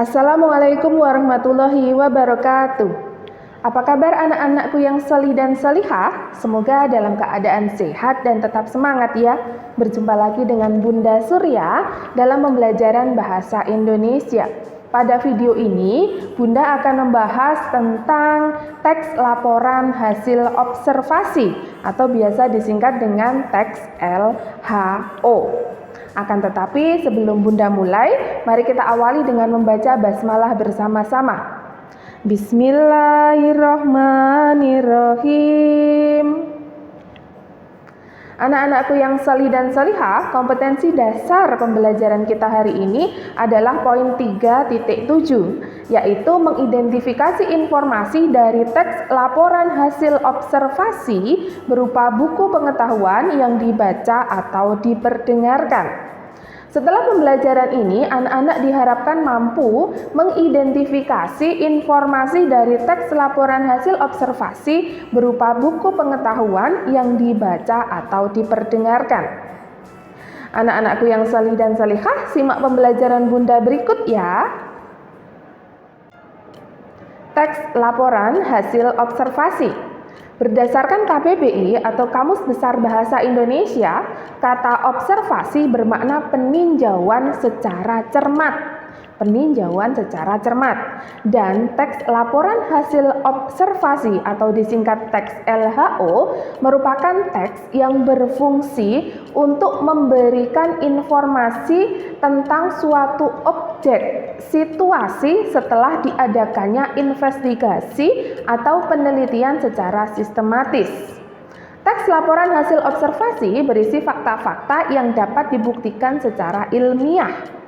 Assalamualaikum warahmatullahi wabarakatuh. Apa kabar anak-anakku yang salih dan salihah? Semoga dalam keadaan sehat dan tetap semangat ya. Berjumpa lagi dengan Bunda Surya dalam pembelajaran bahasa Indonesia. Pada video ini, Bunda akan membahas tentang teks laporan hasil observasi atau biasa disingkat dengan teks LHO. Akan tetapi sebelum Bunda mulai, mari kita awali dengan membaca basmalah bersama-sama. Bismillahirrahmanirrahim. Anak-anakku yang salih dan salihah, kompetensi dasar pembelajaran kita hari ini adalah poin 3.7, yaitu mengidentifikasi informasi dari teks laporan hasil observasi berupa buku pengetahuan yang dibaca atau diperdengarkan. Setelah pembelajaran ini, anak-anak diharapkan mampu mengidentifikasi informasi dari teks laporan hasil observasi berupa buku pengetahuan yang dibaca atau diperdengarkan. Anak-anakku yang salih dan salihah, simak pembelajaran Bunda berikut ya. Teks laporan hasil observasi. Berdasarkan KBBI atau Kamus Besar Bahasa Indonesia, kata observasi bermakna peninjauan secara cermat. Peninjauan secara cermat. Dan teks laporan hasil observasi atau disingkat teks LHO merupakan teks yang berfungsi untuk memberikan informasi tentang suatu objek, situasi setelah diadakannya investigasi atau penelitian secara sistematis. Teks laporan hasil observasi berisi fakta-fakta yang dapat dibuktikan secara ilmiah.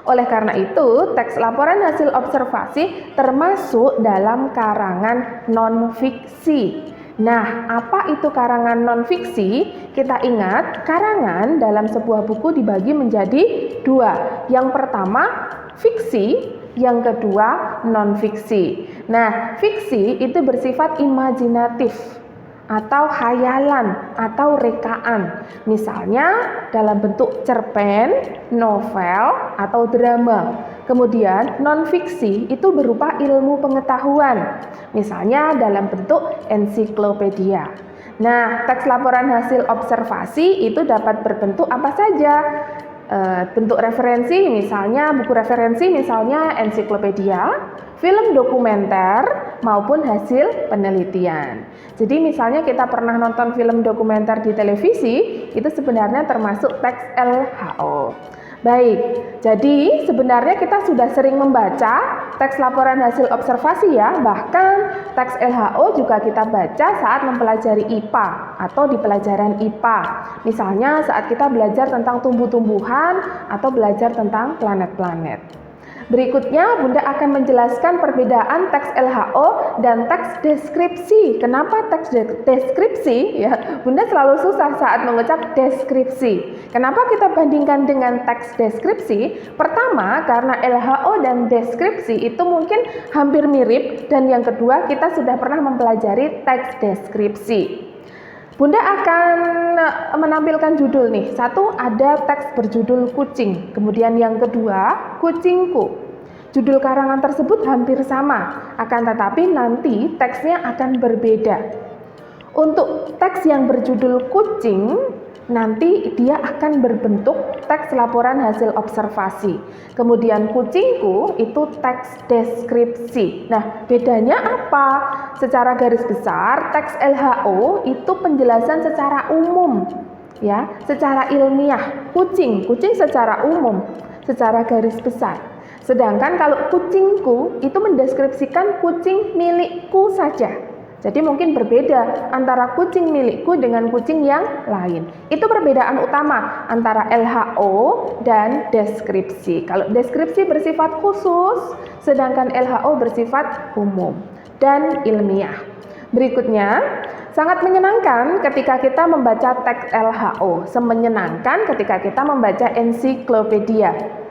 Oleh karena itu, teks laporan hasil observasi termasuk dalam karangan non-fiksi. Nah, apa itu karangan non-fiksi? Kita ingat, karangan dalam sebuah buku dibagi menjadi dua. Yang pertama, fiksi, yang kedua, non-fiksi. Nah, fiksi itu bersifat imajinatif atau hayalan atau rekaan. Misalnya dalam bentuk cerpen, novel, atau drama. Kemudian non-fiksi itu berupa ilmu pengetahuan. Misalnya dalam bentuk ensiklopedia. Nah, teks laporan hasil observasi itu dapat berbentuk apa saja? Bentuk referensi, misalnya buku referensi, misalnya ensiklopedia, film dokumenter, maupun hasil penelitian. Jadi misalnya kita pernah nonton film dokumenter di televisi, itu sebenarnya termasuk teks LHO. Baik, jadi sebenarnya kita sudah sering membaca teks laporan hasil observasi ya, bahkan teks LHO juga kita baca saat mempelajari IPA atau di pelajaran IPA. Misalnya saat kita belajar tentang tumbuh-tumbuhan atau belajar tentang planet-planet. Berikutnya, Bunda akan menjelaskan perbedaan teks LHO dan teks deskripsi. Kenapa teks deskripsi? Ya, Bunda selalu susah saat mengucap deskripsi. Kenapa kita bandingkan dengan teks deskripsi? Pertama, karena LHO dan deskripsi itu mungkin hampir mirip, dan yang kedua, kita sudah pernah mempelajari teks deskripsi. Bunda akan menampilkan judul nih. Satu, ada teks berjudul kucing. Kemudian yang kedua, kucingku. Judul karangan tersebut hampir sama, akan tetapi nanti teksnya akan berbeda. Untuk teks yang berjudul kucing, nanti dia akan berbentuk teks laporan hasil observasi. Kemudian kucingku itu teks deskripsi. Nah, bedanya apa? Secara garis besar, teks LHO itu penjelasan secara umum, ya, secara ilmiah. Kucing secara umum, secara garis besar. Sedangkan kalau kucingku itu mendeskripsikan kucing milikku saja. Jadi mungkin berbeda antara kucing milikku dengan kucing yang lain. Itu perbedaan utama antara LHO dan deskripsi. Kalau deskripsi bersifat khusus, sedangkan LHO bersifat umum dan ilmiah. Berikutnya, sangat menyenangkan ketika kita membaca teks LHO. Semenyenangkan ketika kita membaca ensiklopedia.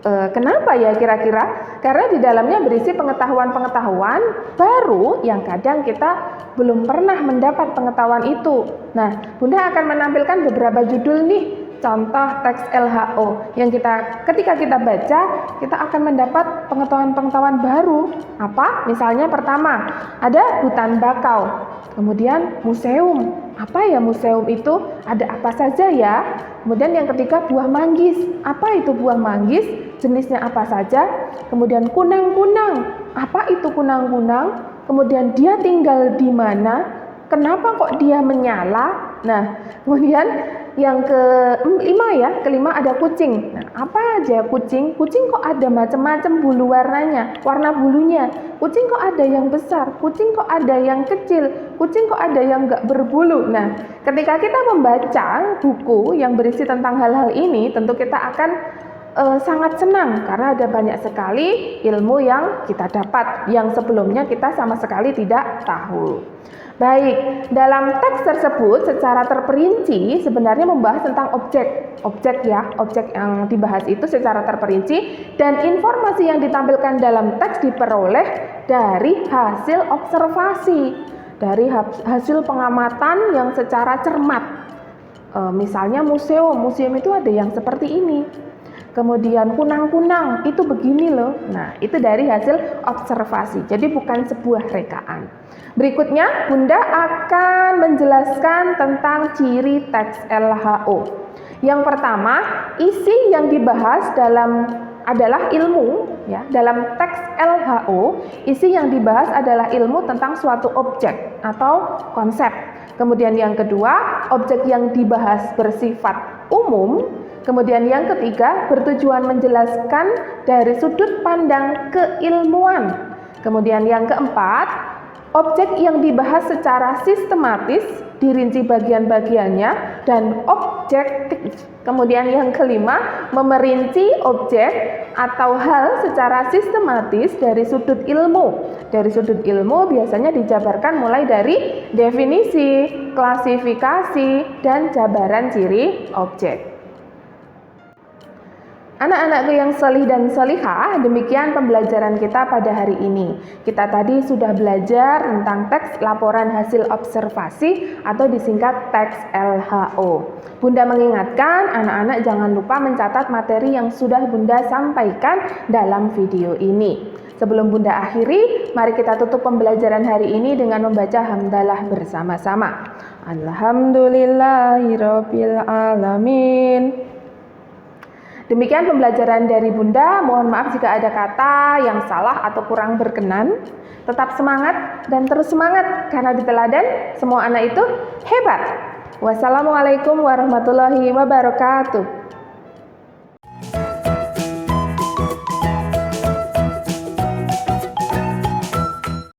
Kenapa ya kira-kira? Karena di dalamnya berisi pengetahuan-pengetahuan baru yang kadang kita belum pernah mendapat pengetahuan itu. Nah, Bunda akan menampilkan beberapa judul nih. contoh teks LHO yang ketika kita baca, kita akan mendapat pengetahuan-pengetahuan baru. Apa? Misalnya pertama, ada hutan bakau. Kemudian museum. Apa ya museum itu? Ada apa saja ya? Kemudian yang ketiga, buah manggis. Apa itu buah manggis? Jenisnya apa saja? Kemudian kunang-kunang. Apa itu kunang-kunang? Kemudian dia tinggal di mana? Kenapa kok dia menyala? Nah, kemudian yang kelima ada kucing. Nah, apa aja kucing? Kucing kok ada macam-macam bulu warna bulunya. Kucing kok ada yang besar, kucing kok ada yang kecil, kucing kok ada yang nggak berbulu. Nah, ketika kita membaca buku yang berisi tentang hal-hal ini, tentu kita akan sangat senang karena ada banyak sekali ilmu yang kita dapat yang sebelumnya kita sama sekali tidak tahu. Baik, dalam teks tersebut secara terperinci sebenarnya membahas tentang objek yang dibahas itu secara terperinci, dan informasi yang ditampilkan dalam teks diperoleh dari hasil observasi, dari hasil pengamatan yang secara cermat. Misalnya museum itu ada yang seperti ini. Kemudian kunang-kunang itu begini loh. Nah, itu dari hasil observasi. Jadi bukan sebuah rekaan. Berikutnya, Bunda akan menjelaskan tentang ciri teks LHO. Yang pertama, isi yang dibahas adalah ilmu, ya. Dalam teks LHO, isi yang dibahas adalah ilmu tentang suatu objek atau konsep. Kemudian yang kedua, objek yang dibahas bersifat umum. Kemudian yang ketiga, bertujuan menjelaskan dari sudut pandang keilmuan. Kemudian yang keempat, objek yang dibahas secara sistematis, dirinci bagian-bagiannya, dan objektif. Kemudian yang kelima, memerinci objek atau hal secara sistematis dari sudut ilmu. Dari sudut ilmu biasanya dijabarkan mulai dari definisi, klasifikasi, dan jabaran ciri objek. Anak-anakku yang solih dan solihah, demikian pembelajaran kita pada hari ini. Kita tadi sudah belajar tentang teks laporan hasil observasi atau disingkat teks LHO. Bunda mengingatkan anak-anak jangan lupa mencatat materi yang sudah Bunda sampaikan dalam video ini. Sebelum Bunda akhiri, mari kita tutup pembelajaran hari ini dengan membaca hamdalah bersama-sama. Alhamdulillahirabbil alamin. Demikian pembelajaran dari Bunda. Mohon maaf jika ada kata yang salah atau kurang berkenan. Tetap semangat dan terus semangat karena di teladan semua anak itu hebat. Wassalamualaikum warahmatullahi wabarakatuh.